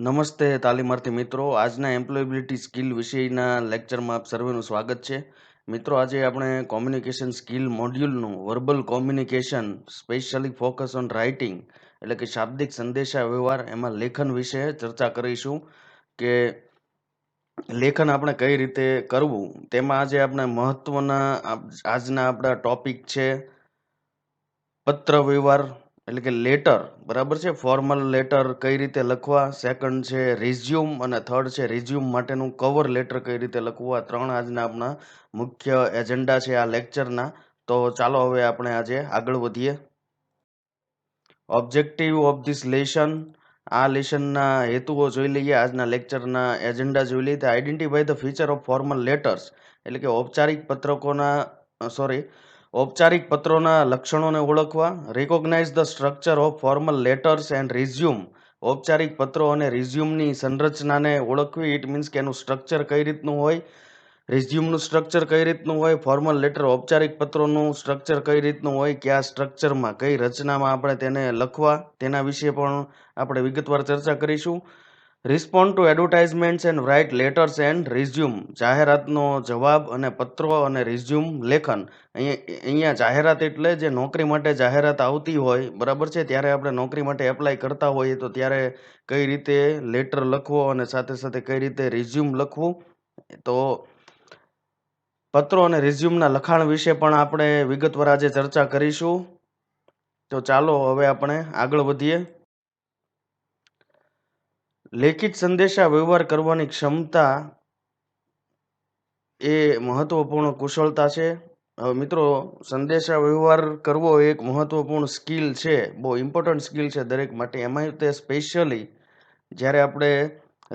નમસ્તે તાલીમાર્થી મિત્રો, આજના એમ્પ્લોયબિલિટી સ્કિલ વિષયના લેક્ચરમાં આપ સર્વેનું સ્વાગત છે. મિત્રો, આજે આપણે કોમ્યુનિકેશન સ્કિલ મોડ્યુલનું verbal communication specially focus on writing એટલે કે શાબ્દિક સંદેશા વ્યવહાર એમાં લેખન વિશે ચર્ચા કરીશું કે લેખન આપણે કઈ રીતે કરવું. તેમાં આજે આપણે મહત્વના આજના આપણા ટોપિક છે પત્ર વ્યવહાર એટલે કે લેટર, બરાબર છે. ફોર્મલ લેટર કઈ રીતે લખવા, સેકન્ડ છે રિઝ્યુમ અને થર્ડ છે રિઝ્યુમ માટેનું કવર લેટર કઈ રીતે લખવું. આ ત્રણ આજના આપણા મુખ્ય એજન્ડા છે આ લેક્ચરના. તો ચાલો હવે આપણે આજે આગળ વધીએ. ઓબ્જેક્ટિવ ઓફ ધીસ લેશન, આ લેશનના હેતુઓ જોઈ લઈએ, આજના લેક્ચરના એજન્ડા જોઈ લઈએ. Identify the feature of formal letters એટલે કે ઔપચારિક પત્રોના લક્ષણોને ઓળખવા. Recognise the structure of formal letters and resume, ઔપચારિક પત્રો અને રિઝ્યુમની સંરચનાને ઓળખવી. ઇટ મીન્સ કે એનું સ્ટ્રક્ચર કઈ રીતનું હોય, રિઝ્યુમનું સ્ટ્રક્ચર કઈ રીતનું હોય, ફોર્મલ લેટર ઔપચારિક પત્રોનું સ્ટ્રક્ચર કઈ રીતનું હોય, કયા સ્ટ્રક્ચરમાં કઈ રચનામાં આપણે તેને લખવા, તેના વિશે પણ આપણે વિગતવાર ચર્ચા કરીશું. Respond to advertisements and write letters and resume, જાહેરાતનો જવાબ અને પત્રો અને રિઝ્યુમ લેખન. અહીંયા જાહેરાત એટલે જે નોકરી માટે જાહેરાત આવતી હોય, બરાબર છે, ત્યારે આપણે નોકરી માટે એપ્લાય કરતા હોઈએ તો ત્યારે કઈ રીતે લેટર લખવો અને સાથે સાથે કઈ રીતે રિઝ્યુમ લખવું. તો પત્રો અને રિઝ્યુમના લખાણ વિશે પણ આપણે વિગતવાર આજે ચર્ચા કરીશું. તો ચાલો હવે આપણે આગળ વધીએ. લેખિત સંદેશા વ્યવહાર કરવાની ક્ષમતા એ મહત્વપૂર્ણ કુશળતા છે. હવે મિત્રો, સંદેશા વ્યવહાર કરવો એક મહત્વપૂર્ણ સ્કિલ છે, બહુ ઇમ્પોર્ટન્ટ સ્કિલ છે દરેક માટે. એમાં તે સ્પેશિયલી જ્યારે આપણે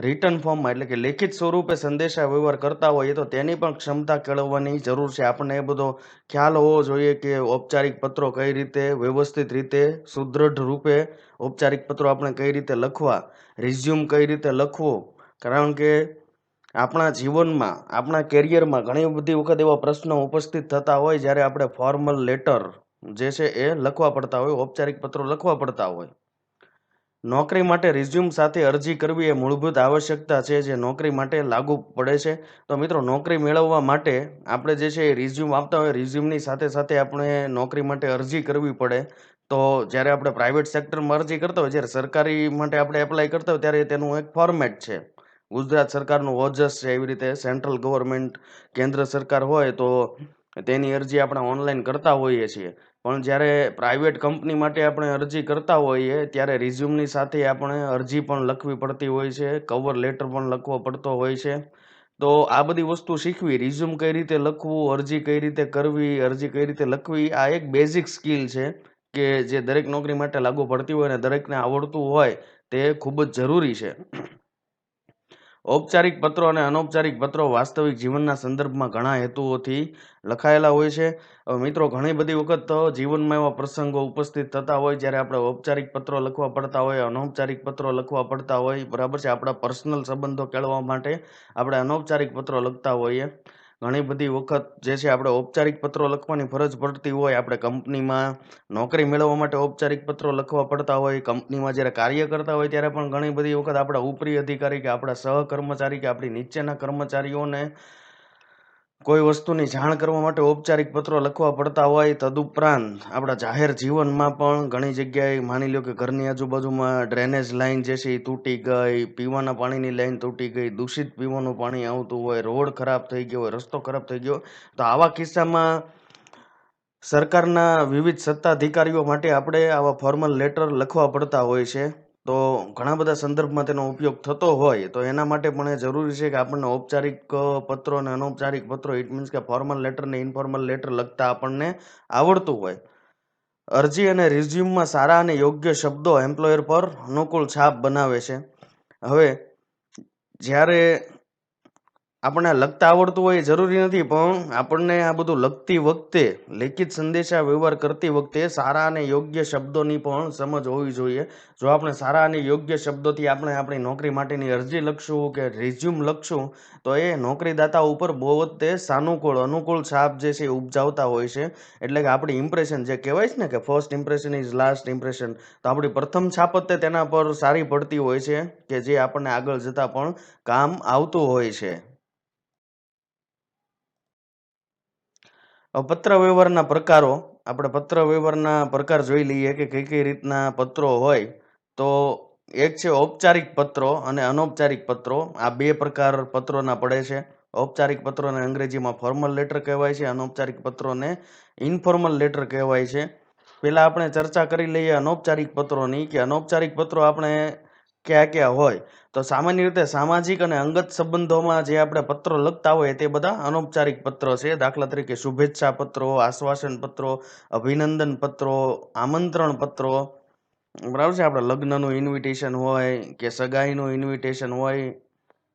રિટર્ન ફોર્મમાં એટલે કે લેખિત સ્વરૂપે સંદેશા વ્યવહાર કરતા હોઈએ તો તેની પણ ક્ષમતા કેળવવાની જરૂર છે. આપણને એ બધો ખ્યાલ હોવો જોઈએ કે ઔપચારિક પત્રો કઈ રીતે વ્યવસ્થિત રીતે સુદૃઢ રૂપે ઔપચારિક પત્રો આપણે કઈ રીતે લખવા, રિઝ્યુમ કઈ રીતે લખવું. કારણ કે આપણા જીવનમાં, આપણા કેરિયરમાં ઘણી બધી વખત એવા પ્રશ્નો ઉપસ્થિત થતા હોય જ્યારે આપણે ફોર્મલ લેટર જે છે એ લખવા પડતા હોય, ઔપચારિક પત્રો લખવા પડતા હોય. નોકરી માટે રિઝ્યુમ સાથે અરજી કરવી એ મૂળભૂત આવશ્યકતા છે જે નોકરી માટે લાગુ પડે છે. તો મિત્રો, નોકરી મેળવવા માટે આપણે જે છે એ રિઝ્યુમ આપતા હોય, રિઝ્યુમની સાથે સાથે આપણે નોકરી માટે અરજી કરવી પડે. તો જ્યારે આપણે પ્રાઇવેટ સેક્ટરમાં અરજી કરતા હોય, જ્યારે સરકારી માટે આપણે એપ્લાય કરતા હોય ત્યારે તેનું એક ફોર્મેટ છે. ગુજરાત સરકારનું ઓજસ છે, એવી રીતે સેન્ટ્રલ ગવર્મેન્ટ, કેન્દ્ર સરકાર હોય તો તેની અરજી આપણે ઓનલાઈન કરતા હોઈએ છીએ. પણ જ્યારે પ્રાઇવેટ કંપની માટે આપણે અરજી કરતા હોઈએ ત્યારે રિઝ્યુમની સાથે આપણે અરજી પણ લખવી પડતી હોય છે, કવર લેટર પણ લખવો પડતો હોય છે. તો આ બધી વસ્તુ શીખવી, રિઝ્યુમ કઈ રીતે લખવું, અરજી કઈ રીતે કરવી, અરજી કઈ રીતે લખવી, આ એક બેઝિક સ્કિલ છે કે જે દરેક નોકરી માટે લાગુ પડતી હોય અને દરેકને આવડતું હોય તે ખૂબ જ જરૂરી છે. ઔપચારિક પત્રો અને અનૌપચારિક પત્રો વાસ્તવિક જીવનના સંદર્ભમાં ઘણા હેતુઓથી લખાયેલા હોય છે. મિત્રો, ઘણી બધી વખત તો જીવનમાં એવા પ્રસંગો ઉપસ્થિત થતા હોય જ્યારે આપણે ઔપચારિક પત્રો લખવા પડતા હોય, અનૌપચારિક પત્રો લખવા પડતા હોય, બરાબર છે. આપણા પર્સનલ સંબંધો કેળવવા માટે આપણે અનૌપચારિક પત્રો લખતા હોઈએ. ઘણી બધી વખત જે છે આપણે ઔપચારિક પત્રો લખવાની ફરજ પડતી હોય. આપણે કંપનીમાં નોકરી મેળવવા માટે ઔપચારિક પત્રો લખવા પડતા હોય, કંપનીમાં જ્યારે કાર્ય કરતા હોય ત્યારે પણ ઘણી બધી વખત આપણા ઉપરી અધિકારી કે આપણા સહકર્મચારી કે આપણી નીચેના કર્મચારીઓને કોઈ વસ્તુની જાણ કરવા માટે ઔપચારિક પત્રો લખવા પડતા હોય. તદુપરાંત આપણા જાહેર જીવનમાં પણ ઘણી જગ્યાએ માની લો કે ઘરની આજુબાજુમાં ડ્રેનેજ લાઈન જે છે એ તૂટી ગઈ, પીવાના પાણીની લાઈન તૂટી ગઈ, દૂષિત પીવાનું પાણી આવતું હોય, રોડ ખરાબ થઈ ગયો હોય, રસ્તો ખરાબ થઈ ગયો, તો આવા કિસ્સામાં સરકારના વિવિધ સત્તાધિકારીઓ માટે આપણે આવા ફોર્મલ લેટર લખવા પડતા હોય છે. તો ઘણા બધા સંદર્ભમાં તેનો ઉપયોગ થતો હોય તો એના માટે પણ એ જરૂરી છે કે આપણને ઔપચારિક પત્રો અને અનૌપચારિક પત્રો, ઇટ મીન્સ કે ફોર્મલ લેટર ને ઇનફોર્મલ લેટર લખતા આપણને આવડતું હોય. અરજી અને રિઝ્યુમમાં સારા અને યોગ્ય શબ્દો એમ્પ્લોયર પર અનુકૂળ છાપ બનાવે છે. હવે જ્યારે આપણને લખતા આવડતું હોય એ જરૂરી નથી, પણ આપણને આ બધું લખતી વખતે, લેખિત સંદેશા વ્યવહાર કરતી વખતે સારા અને યોગ્ય શબ્દોની પણ સમજ હોવી જોઈએ. જો આપણે સારા અને યોગ્ય શબ્દોથી આપણે આપણી નોકરી માટેની અરજી લખશું કે રિઝ્યુમ લખશું, તો એ નોકરીદાતા ઉપર બહુ જ તે સાનુકૂળ અનુકૂળ છાપ જે છે એ ઉપજાવતા હોય છે. એટલે કે આપણી ઇમ્પ્રેશન જે કહેવાય છે ને કે first impression is last impression, તો આપણી પ્રથમ છાપ જ તે તેના પર સારી પડતી હોય છે, કે જે આપણને આગળ જતાં પણ કામ આવતું હોય છે. પત્ર વ્યવહારના પ્રકારો, આપણે પત્ર વ્યવહારના પ્રકાર જોઈ લઈએ કે કઈ કઈ રીતના પત્રો હોય. તો એક છે ઔપચારિક પત્રો અને અનૌપચારિક પત્રો. આ બે પ્રકાર પત્રોના પડે છે. ઔપચારિક પત્રોને અંગ્રેજીમાં ફોર્મલ લેટર કહેવાય છે, અનૌપચારિક પત્રોને ઇનફોર્મલ લેટર કહેવાય છે. પહેલા આપણે ચર્ચા કરી લઈએ અનૌપચારિક પત્રોની, કે અનૌપચારિક પત્રો આપણે કયા કયા હોય. તો સામાન્ય રીતે સામાજિક અને અંગત સંબંધોમાં જે આપણે પત્રો લખતા હોય તે બધા અનૌપચારિક પત્રો છે. દાખલા તરીકે શુભેચ્છા પત્રો, આશ્વાસન પત્રો, અભિનંદન પત્રો, આમંત્રણ પત્રો, બરાબર છે. આપણે લગ્નનું ઇન્વિટેશન હોય કે સગાઈનું ઇન્વિટેશન હોય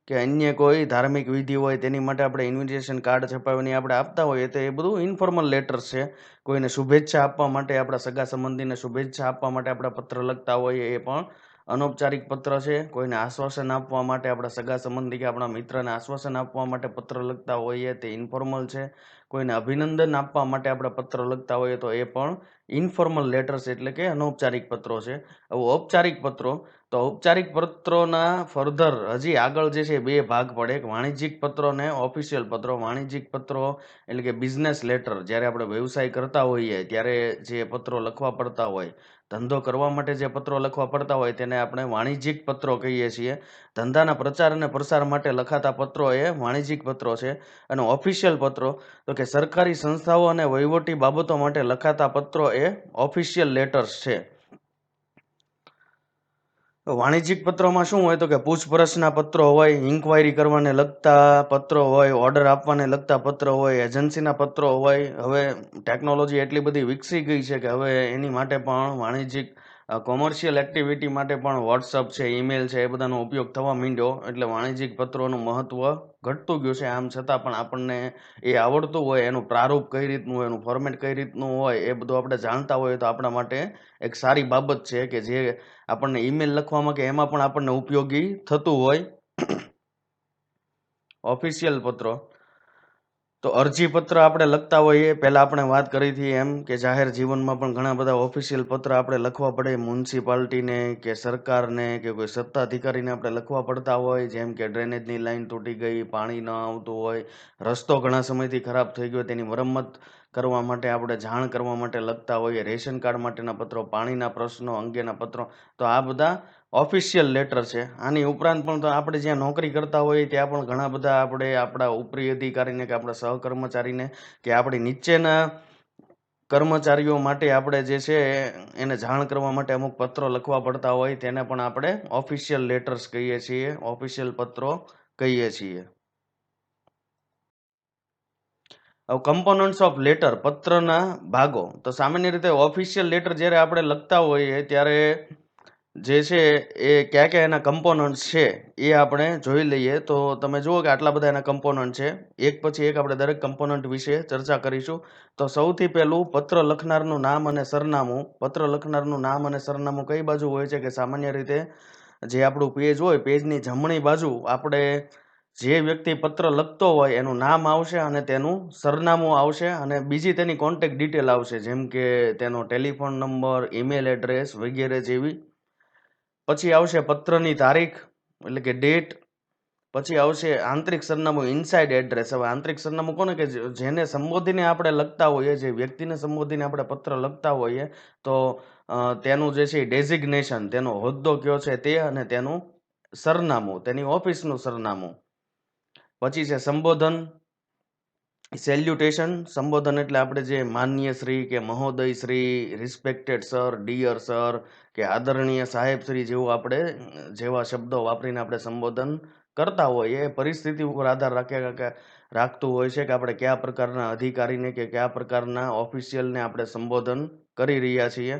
કે અન્ય કોઈ ધાર્મિક વિધિ હોય તેની માટે આપણે ઇન્વિટેશન કાર્ડ છપાવીને આપણે આપતા હોઈએ, તો એ બધું ઇન્ફોર્મલ લેટર્સ છે. કોઈને શુભેચ્છા આપવા માટે, આપણા સગા સંબંધીને શુભેચ્છા આપવા માટે આપણે પત્ર લખતા હોઈએ, એ પણ અનૌપચારિક પત્ર છે. કોઈને આશ્વાસન આપવા માટે, આપણા સગા સંબંધી કે આપણા મિત્રને આશ્વાસન આપવા માટે પત્ર લખતા હોઈએ તે ઇન્ફોર્મલ છે. કોઈને અભિનંદન આપવા માટે આપણે પત્ર લખતા હોઈએ તો એ પણ ઇન્ફોર્મલ લેટર્સ એટલે કે અનૌપચારિક પત્રો છે. હવે ઔપચારિક પત્રો, તો ઔપચારિક પત્રોના ફર્ધર હજી આગળ જે છે બે ભાગ પડે. વાણિજ્યિક પત્રો અને ઓફિશિયલ પત્રો. વાણિજ્યિક પત્રો એટલે કે બિઝનેસ લેટર, જ્યારે આપણે વ્યવસાય કરતા હોઈએ ત્યારે જે પત્રો લખવા પડતા હોય, ધંધો કરવા માટે જે પત્રો લખવા પડતા હોય તેને આપણે વાણિજ્યિક પત્રો કહીએ છીએ. ધંધાના પ્રચાર અને પ્રસાર માટે લખાતા પત્રો એ વાણિજ્યિક પત્રો છે. અને ઓફિશિયલ પત્રો, તો કે સરકારી સંસ્થાઓ અને વહીવટી બાબતો માટે લખાતા પત્રો એ ઓફિશિયલ લેટર્સ છે. વાણિજ્યિક પત્રોમાં શું હોય, તો કે પૂછપરછના પત્રો હોય, ઇન્કવાયરી કરવાને લગતા પત્રો હોય, ઓર્ડર આપવાને લગતા પત્રો હોય, એજન્સીના પત્રો હોય. હવે ટેકનોલોજી એટલી બધી વિકસી ગઈ છે કે હવે એની માટે પણ વાણિજ્યિક કોમર્શિયલ એક્ટિવિટી માટે પણ વોટ્સઅપ છે, ઈમેલ છે, એ બધાનો ઉપયોગ થવા માંડ્યો. એટલે વાણિજ્યિક પત્રોનું મહત્વ ઘટતું ગયું છે. આમ છતાં પણ આપણને એ આવડતું હોય, એનું પ્રારૂપ કઈ રીતનું હોય, એનું ફોર્મેટ કઈ રીતનું હોય, એ બધું આપણે જાણતા હોઈએ તો આપણા માટે એક સારી બાબત છે, કે જે આપણને ઈમેલ લખવામાં કે એમાં પણ આપણને ઉપયોગી થતું હોય. ઓફિશિયલ પત્રો, તો અરજી પત્ર આપણે લખતા હોઈએ. પહેલા આપણે વાત કરી હતી એમ કે જાહેર જીવનમાં પણ ઘણા બધા ઓફિશિયલ પત્ર આપણે લખવા પડે. મ્યુનિસિપાલિટીને કે સરકારને કે કોઈ સત્તાધિકારીને આપણે લખવા પડતા હોય. જેમ કે ડ્રેનેજની લાઈન તૂટી ગઈ, પાણી ન આવતું હોય, રસ્તો ઘણા સમયથી ખરાબ થઈ ગયો, તેની મરમ્મત કરવા માટે આપણે જાણ કરવા માટે લખતા હોઈએ. રેશન કાર્ડ માટેના પત્રો, પાણીના પ્રશ્નો અંગેના પત્રો, તો આ બધા ઓફિશિયલ લેટર છે. આની ઉપરાંત પણ તો આપણે જ્યાં નોકરી કરતા હોઈએ ત્યાં પણ ઘણા બધા આપણે આપણા ઉપરી અધિકારીને કે આપણા સહકર્મચારીને કે આપણી નીચેના કર્મચારીઓ માટે આપણે જે છે એને જાણ કરવા માટે અમુક પત્રો લખવા પડતા હોય, તેને પણ આપણે ઓફિશિયલ લેટર્સ કહીએ છીએ, ઓફિશિયલ પત્રો કહીએ છીએ. હવે કમ્પોનન્ટ્સ ઓફ લેટર, પત્રના ભાગો. તો સામાન્ય રીતે ઓફિશિયલ લેટર જ્યારે આપણે લખતા હોઈએ ત્યારે જે છે એ કયા કયા એના કમ્પોનન્ટ્સ છે એ આપણે જોઈ લઈએ. તો તમે જુઓ કે આટલા બધા એના કમ્પોનન્ટ છે. એક પછી એક આપણે દરેક કમ્પોનન્ટ વિશે ચર્ચા કરીશું. તો સૌથી પહેલું પત્ર લખનારનું નામ અને સરનામું. પત્ર લખનારનું નામ અને સરનામું કઈ બાજુ હોય છે, કે સામાન્ય રીતે જે આપણું પેજ હોય, પેજની જમણી બાજુ આપણે જે વ્યક્તિ પત્ર લખતો હોય એનું નામ આવશે અને તેનું સરનામું આવશે, અને બીજી તેની કોન્ટેક્ટ ડિટેલ આવશે, જેમ કે તેનો ટેલિફોન નંબર, ઈમેલ એડ્રેસ વગેરે જેવી. પછી આવશે પત્રની તારીખ એટલે કે ડેટ. પછી આવશે આંતરિક સરનામું, ઇનસાઇડ એડ્રેસ. હવે આંતરિક સરનામું કોને, કે જેને સંબોધીને આપણે લખતા હોઈએ, જે વ્યક્તિને સંબોધીને આપણે પત્ર લખતા હોઈએ, તો તેનું જે છે ડેઝિગ્નેશન, તેનો હોદ્દો કયો છે તે, અને તેનું સરનામું, તેની ઓફિસનું સરનામું. પછી છે સંબોધન, સેલ્યુટેશન. સંબોધન એટલે આપણે જે માનનીય શ્રી કે મહોદય Shri, respected sir, dear sir કે આદરણીય સાહેબ શ્રી જેવું આપણે જેવા શબ્દો વાપરીને આપણે સંબોધન કરતા હોઈએ. એ પરિસ્થિતિ ઉપર આધાર રાખતું હોય છે કે આપણે કયા પ્રકારના અધિકારીને કે કયા પ્રકારના ઓફિશિયલને આપણે સંબોધન કરી રહ્યા છીએ.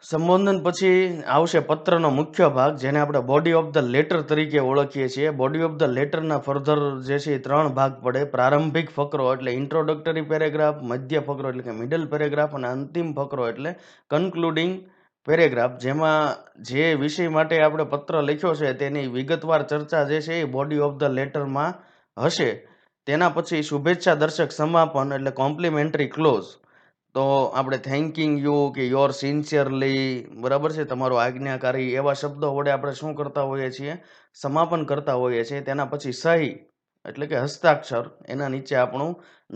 સંબોધન પછી આવશે પત્રનો મુખ્ય ભાગ, જેને આપણે બોડી ઓફ ધ લેટર તરીકે ઓળખીએ છીએ. બોડી ઓફ ધ લેટરના ફર્ધર જે છે એ 3 ભાગ પડે. પ્રારંભિક ફકરો એટલે ઇન્ટ્રોડક્ટરી પેરેગ્રાફ, મધ્ય ફકરો એટલે કે મિડલ પેરેગ્રાફ અને અંતિમ ફકરો એટલે કન્ક્લુડિંગ પેરેગ્રાફ. જેમાં જે વિષય માટે આપણે પત્ર લખ્યો છે તેની વિગતવાર ચર્ચા જે છે એ બોડી ઓફ ધ લેટરમાં હશે. તેના પછી શુભેચ્છા દર્શક સમાપન એટલે કોમ્પ્લિમેન્ટરી ક્લોઝ. તો આપણે થેન્કિંગ યુ કે યોર સિન્સિયરલી, બરાબર છે, તમારો આજ્ઞાકારી, એવા શબ્દો વડે આપણે શું કરતા હોઈએ છીએ, સમાપન કરતા હોઈએ છીએ. તેના પછી સહી એટલે કે હસ્તાક્ષર, એના નીચે આપણું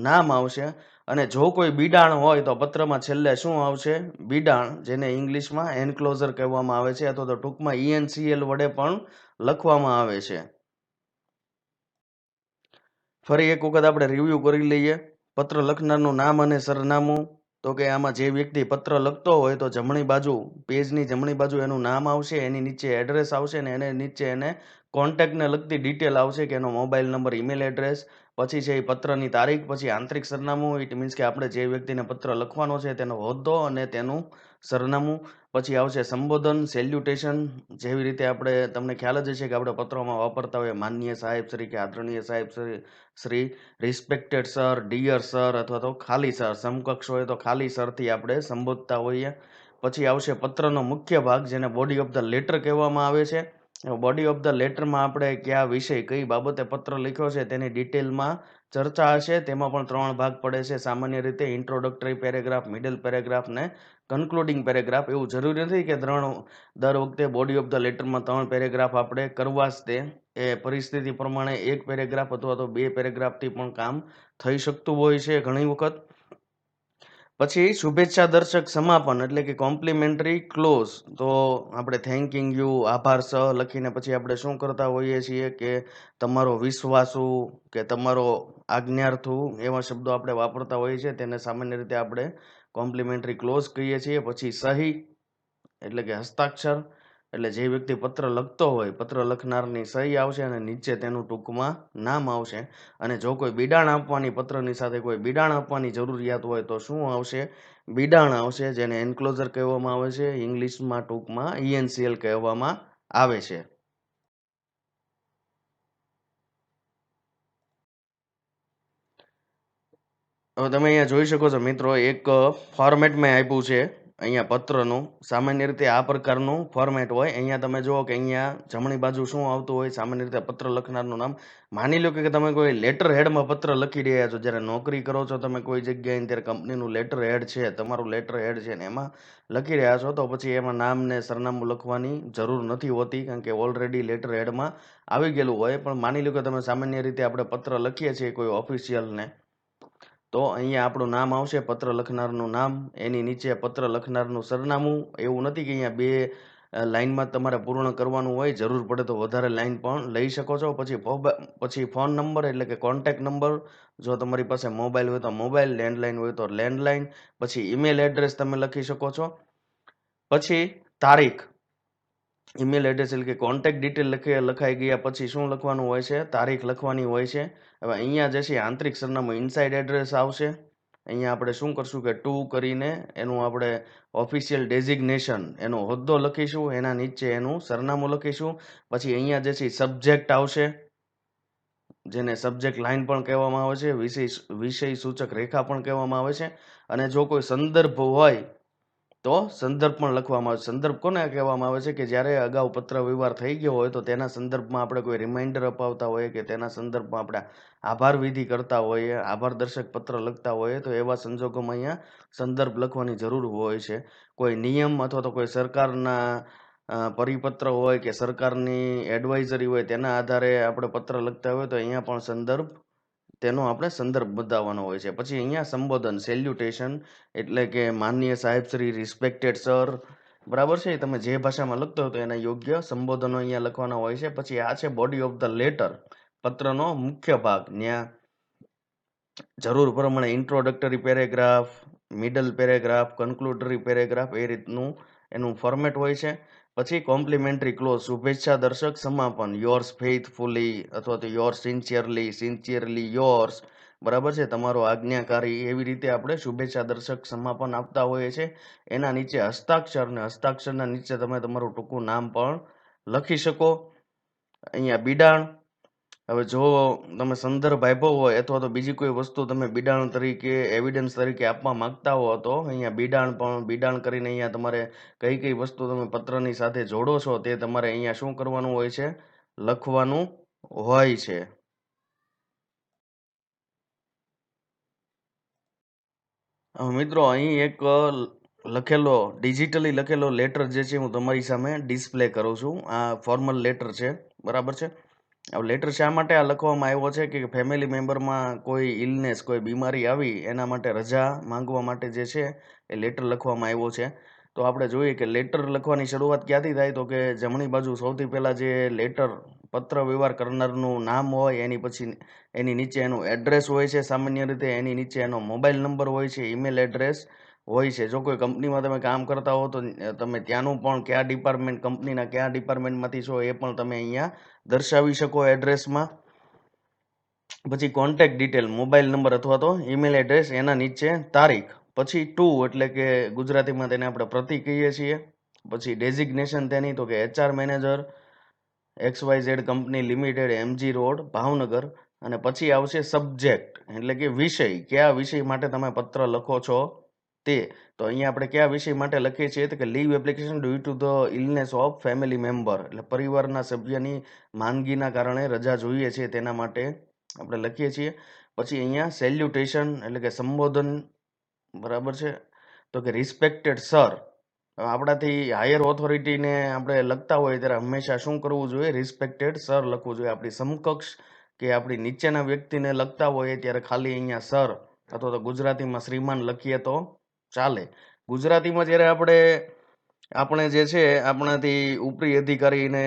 નામ આવશે. અને જો કોઈ બિડાણ હોય તો પત્રમાં છેલ્લે શું આવશે? બિડાણ, જેને ઇંગ્લિશમાં એન્ક્લોઝર કહેવામાં આવે છે, અથવા તો ટૂંકમાં ENCL વડે પણ લખવામાં આવે છે. ફરી એક વખત આપણે રિવ્યુ કરી લઈએ. પત્ર લખનારનું નામ અને સરનામું. તો કે આમાં જે વ્યક્તિ પત્ર લખતો હોય તો જમણી બાજુ, પેજની જમણી બાજુ એનું નામ આવશે, એની નીચે એડ્રેસ આવશે ને એને નીચે એને કોન્ટેક્ટને લગતી ડિટેલ આવશે કે એનો મોબાઈલ નંબર, ઈમેલ એડ્રેસ, પછી છે એ પત્રની તારીખ, પછી આંતરિક સરનામું, ઇટ મીન્સ કે આપણે જે વ્યક્તિને પત્ર લખવાનો છે તેનો હોદ્દો અને તેનું સરનામું. પછી આવશે સંબોધન, સેલ્યુટેશન. જેવી રીતે આપણે, તમને ખ્યાલ જ હશે કે આપણે પત્રોમાં વાપરતા હોઈએ માનનીય સાહેબ શ્રી કે આદરણીય સાહેબ Shri, respected sir, dear sir, અથવા તો ખાલી સર, સમકક્ષ હોય તો ખાલી સરથી આપણે સંબોધતા હોઈએ. પછી આવશે પત્રનો મુખ્ય ભાગ, જેને બોડી ઓફ ધ લેટર કહેવામાં આવે છે. બોડી ઓફ ધ લેટરમાં આપણે કયા વિષય, કઈ બાબતે પત્ર લખ્યો છે તેની ડિટેલમાં ચર્ચા હશે. તેમાં પણ 3 ભાગ પડે છે સામાન્ય રીતે: ઇન્ટ્રોડક્ટરી પેરેગ્રાફ, મિડલ પેરેગ્રાફ ને કન્ક્લુડિંગ પેરેગ્રાફ. એવું જરૂરી નથી કે દર વખતે બોડી ઓફ ધ લેટરમાં 3 પેરેગ્રાફ આપણે કરવા જ તે. એ પરિસ્થિતિ પ્રમાણે 1 પેરેગ્રાફ અથવા તો 2 પેરેગ્રાફથી પણ કામ થઈ શકતું હોય છે ઘણી વખત. પછી શુભેચ્છા દર્શક સમાપન એટલે કે કોમ્પ્લિમેન્ટરી ક્લોઝ. તો આપણે થેન્કિંગ યુ, આભાર સહ લખીને પછી આપણે શું કરતા હોઈએ છીએ કે તમારો વિશ્વાસુ કે તમારો આજ્ઞાર્થુ, એવા શબ્દો આપણે વાપરતા હોઈએ છીએ. તેને સામાન્ય રીતે આપણે કોમ્પ્લિમેન્ટરી ક્લોઝ કહીએ છીએ. પછી સહી એટલે કે હસ્તાક્ષર, એટલે જે વ્યક્તિ પત્ર લખતો હોય, પત્ર લખનારની સહી આવશે અને નીચે તેનું ટૂંકમાં નામ આવશે. અને જો કોઈ બિડાણ આપવાની, પત્રની સાથે કોઈ બિડાણ આપવાની જરૂરિયાત હોય તો શું આવશે? બિડાણ આવશે, જેને એન્ક્લોઝર કહેવામાં આવે છે. ઇંગ્લિશમાં ટૂંકમાં ENCL કહેવામાં આવે છે. હવે તમે અહીંયા જોઈ શકો છો મિત્રો, એક ફોર્મેટ મેં આપ્યું છે અહીંયા પત્રનું. સામાન્ય રીતે આ પ્રકારનું ફોર્મેટ હોય. અહીંયા તમે જુઓ કે અહીંયા જમણી બાજુ શું આવતું હોય? સામાન્ય રીતે પત્ર લખનારનું નામ. માની લો કે તમે કોઈ લેટર હેડમાં પત્ર લખી રહ્યા છો, જ્યારે નોકરી કરો છો તમે કોઈ જગ્યાએ, ત્યારે કંપનીનું લેટર હેડ છે, તમારું લેટર હેડ છે ને એમાં લખી રહ્યા છો, તો પછી એમાં નામ ને સરનામું લખવાની જરૂર નથી હોતી, કારણ કે ઓલરેડી લેટર હેડમાં આવી ગયેલું હોય. પણ માની લો કે તમે સામાન્ય રીતે આપણે પત્ર લખીએ છીએ કોઈ ઓફિશિયલને, તો અહીંયા આપણું નામ આવશે, પત્ર લખનારનું નામ, એની નીચે પત્ર લખનારનું સરનામું. એવું નથી કે અહીંયા 2 લાઈનમાં તમારે પૂર્ણ કરવાનું હોય, જરૂર પડે તો વધારે લાઈન પણ લઈ શકો છો. પછી ફોન નંબર એટલે કે કોન્ટેક્ટ નંબર, જો તમારી પાસે મોબાઈલ હોય તો મોબાઈલ, લેન્ડલાઈન હોય તો લેન્ડલાઈન. પછી ઈમેલ એડ્રેસ તમે લખી શકો છો. પછી તારીખ, ઈમેલ એડ્રેસ એટલે કે કોન્ટેક્ટ ડિટેલ લખાઈ ગયા પછી શું લખવાનું હોય છે? તારીખ લખવાની હોય છે. હવે અહીંયા જે છે આંતરિક સરનામું, ઇનસાઇડ એડ્રેસ આવશે. અહીંયા આપણે શું કરશું કે ટુ કરીને એનું આપણે ઓફિશિયલ ડેઝિગ્નેશન, એનો હોદ્દો લખીશું, એના નીચે એનું સરનામું લખીશું. પછી અહીંયા જે છે સબ્જેક્ટ આવશે, જેને સબ્જેક્ટ લાઇન પણ કહેવામાં આવે છે, વિષય સૂચક રેખા પણ કહેવામાં આવે છે. અને જો કોઈ સંદર્ભ હોય તો સંદર્ભ પણ લખવામાં આવે છે. સંદર્ભ કોને કહેવામાં આવે છે? કે જ્યારે અગાઉ પત્ર વ્યવહાર થઈ ગયો હોય તો તેના સંદર્ભમાં આપણે કોઈ રિમાઇન્ડર અપાવતા હોઈએ, કે તેના સંદર્ભમાં આપણે આભાર વિધિ કરતા હોઈએ, આભાર દર્શક પત્ર લખતા હોઈએ, તો એવા સંજોગોમાં અહીંયા સંદર્ભ લખવાની જરૂર હોય છે. કોઈ નિયમ અથવા તો કોઈ સરકારના પરિપત્ર હોય કે સરકારની એડવાઇઝરી હોય, તેના આધારે આપણે પત્ર લખતા હોય તો અહીંયા પણ સંદર્ભ, તેનો આપણે સંદર્ભ બતાવવાનો હોય છે. પછી અહીંયા સંબોધન, સેલ્યુટેશન એટલે કે માનનીય સાહેબ શ્રી, રિસ્પેક્ટેડ સર, બરાબર છે. તમે જે ભાષામાં લખતો હોય તો એના યોગ્ય સંબોધનો અહીંયા લખવાના હોય છે. પછી આ છે બોડી ઓફ ધ લેટર, પત્રનો મુખ્ય ભાગ. ત્યાં જરૂર પ્રમાણે introductory paragraph, middle paragraph, concluding paragraph, એ રીતનું એનું ફોર્મેટ હોય છે. પછી કોમ્પ્લિમેન્ટરી ક્લોઝ, શુભેચ્છા દર્શક સમાપન, યોર્સ ફેithફુલી અથવા તો યોર્સ સિન્સિયરલી, સિન્સિયરલી યોર્સ, બરાબર છે, તમારો આજ્ઞાકારી, એવી રીતે આપણે શુભેચ્છા દર્શક સમાપન આપતા હોઈએ છીએ. એના નીચે હસ્તાક્ષર, ને હસ્તાક્ષરના નીચે તમે તમારું ટૂંકું નામ પણ લખી શકો. અહીંયા બિડાણ, હવે જો તમે સંદર્ભ આપ્યો હોય અથવા તો બીજી કોઈ વસ્તુ તમે બિડાણ તરીકે એવિડન્સ તરીકે આપવા માંગતા હો તો અહીંયા બિડાણ કરીને અહીંયા તમારે કઈ કઈ વસ્તુ તમે પત્રની સાથે જોડો છો તે તમારે અહીંયા શું કરવાનું હોય છે, લખવાનું હોય છે. મિત્રો અહીં એક ડિજિટલી લખેલો લેટર જે છે હું તમારી સામે ડિસ્પ્લે કરું છું. આ ફોર્મલ લેટર છે, બરાબર છે. હવે લેટર શા માટે આ લખવામાં આવ્યો છે કે ફેમિલી મેમ્બરમાં કોઈ ઇલનેસ, કોઈ બીમારી આવી એના માટે રજા માંગવા માટે જે છે એ લેટર લખવામાં આવ્યો છે. તો આપણે જોઈએ કે લેટર લખવાની શરૂઆત ક્યાંથી થાય, તો કે જમણી બાજુ સૌથી પહેલાં જે લેટર પત્ર વ્યવહાર કરનારનું નામ હોય, એની પછી એની નીચે એનું એડ્રેસ હોય છે, સામાન્ય રીતે એની નીચે એનો મોબાઈલ નંબર હોય છે, ઈમેલ એડ્રેસ હોય છે. જો કોઈ કંપનીમાં તમે કામ કરતા હો તો તમે ત્યાંનું પણ કંપનીના કયા ડિપાર્ટમેન્ટમાંથી છો એ પણ તમે અહીંયા દર્શાવી શકો એડ્રેસમાં. પછી કોન્ટેક્ટ ડિટેલ, મોબાઈલ નંબર અથવા તો ઈમેલ એડ્રેસ, એના નીચે તારીખ, પછી ટુ એટલે કે ગુજરાતીમાં તેને આપણે પ્રતિ કહીએ છીએ. પછી ડેઝિગ્નેશન તેની, તો કે HR manager, XYZ company limited, MG road, Bhavnagar. અને પછી આવશે સબ્જેક્ટ એટલે કે વિષય, કયા વિષય માટે તમે પત્ર લખો છો તે. તો અહીંયા આપણે કયા વિષય માટે લખીએ છીએ તો કે leave application due to the illness of family member, એટલે પરિવારના સભ્યની માંદગીના કારણે રજા જોઈએ છે તેના માટે આપણે લખીએ છીએ. પછી અહીંયા સેલ્યુટેશન એટલે કે સંબોધન, બરાબર છે. તો કે રિસ્પેક્ટેડ સર, આપણાથી હાયર ઓથોરિટીને આપણે લખતા હોય ત્યારે હંમેશા શું કરવું જોઈએ, રિસ્પેક્ટેડ સર લખવું જોઈએ. આપણી સમકક્ષ કે આપણી નીચેના વ્યક્તિને લખતા હોય ત્યારે ખાલી અહીંયા સર અથવા તો ગુજરાતીમાં શ્રીમાન લખીએ તો ચાલે. ગુજરાતીમાં જ્યારે આપણે જે છે આપણાથી ઉપરી અધિકારીને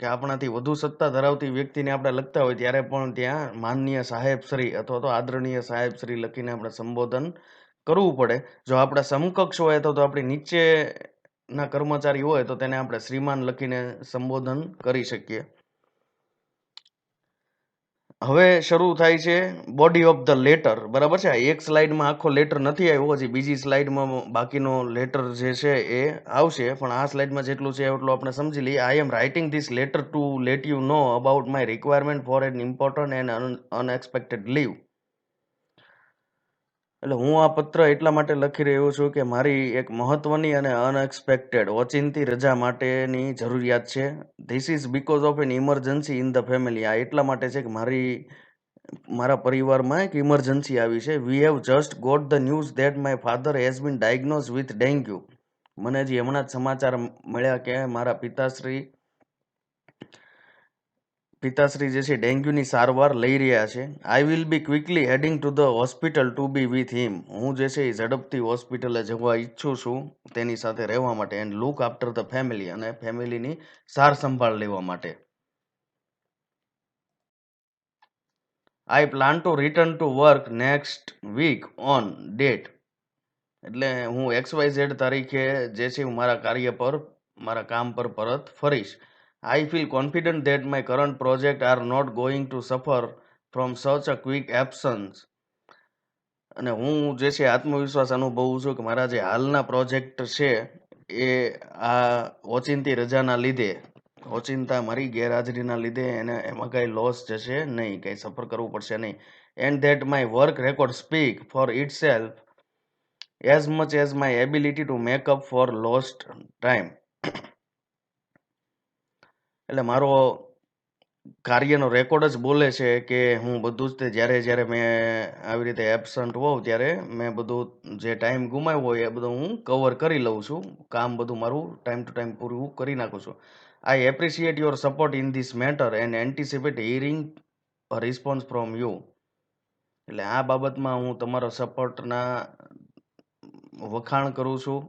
કે આપણાથી વધુ સત્તા ધરાવતી વ્યક્તિને આપણે લખતા હોય ત્યારે પણ ત્યાં માનનીય સાહેબશ્રી અથવા તો આદરણીય સાહેબશ્રી લખીને આપણે સંબોધન કરવું પડે. જો આપણા સમકક્ષ હોય તો આપણી નીચેના કર્મચારી હોય તો તેને આપણે શ્રીમાન લખીને સંબોધન કરી શકીએ. હવે શરૂ થાય છે બોડી ઓફ ધ લેટર, બરાબર છે. એક સ્લાઇડમાં આખો લેટર નથી આવ્યો, હજી બીજી સ્લાઇડમાં બાકીનો લેટર જે છે એ આવશે, પણ આ સ્લાઇડમાં જેટલું છે એટલું આપણે સમજી લઈએ. I am writing this letter to let you know about my requirement for an important and unexpected leave. એટલે હું આ પત્ર એટલા માટે લખી રહ્યો છું કે મારી એક મહત્વની અને અનએક્સપેક્ટેડ ઓચિંતી રજા માટેની જરૂરિયાત છે. This is because of an emergency in the family. આ એટલા માટે છે કે મારા પરિવારમાં એક ઇમરજન્સી આવી છે. We have just got the news that my father has been diagnose with dengue. મને હજી હમણાં જ સમાચાર મળ્યા કે મારા પિતાશ્રી જે છે ડેન્ગ્યુની સારવાર લઈ રહ્યા છે. I will be quickly heading to the hospital to be with him. હું જે છે એ ઝડપથી હોસ્પિટલે જવા ઈચ્છું છું તેની સાથે રહેવા માટે. And look after the family, અને ફેમિલીની સાર સંભાળ લેવા માટે. I plan to return to work next week on date. એટલે હું XYZ તારીખે જે છે હું મારા કામ પર પરત ફરીશ. I feel confident that my current project are not going to suffer from such a quick absence. અને હું જે છે આત્મવિશ્વાસ અનુભવું છું કે મારા જે હાલના પ્રોજેક્ટ છે એ આ ઓચિંતી રજાના લીધે, ઓચિંતા મારી ગેરહાજરીના લીધે એમાં કાંઈ લોસ જશે નહીં, કંઈ સફર કરવું પડશે નહીં. And that my work record speak four it self as much as my ability to make up four lost time. એટલે મારો કાર્યનો રેકોર્ડ જ બોલે છે કે હું બધું જ તે જ્યારે મેં આવી રીતે એબસન્ટ હોઉં ત્યારે મેં બધું જે ટાઈમ ગુમાવ્યો હોય એ બધું હું કવર કરી લઉં છું, કામ બધું મારું ટાઈમ ટુ ટાઈમ પૂરું કરી નાખું છું. આઈ appreciate your support in this matter and anticipate hearing a response from you. એટલે આ બાબતમાં હું તમારો સપોર્ટના વખાણ કરું છું.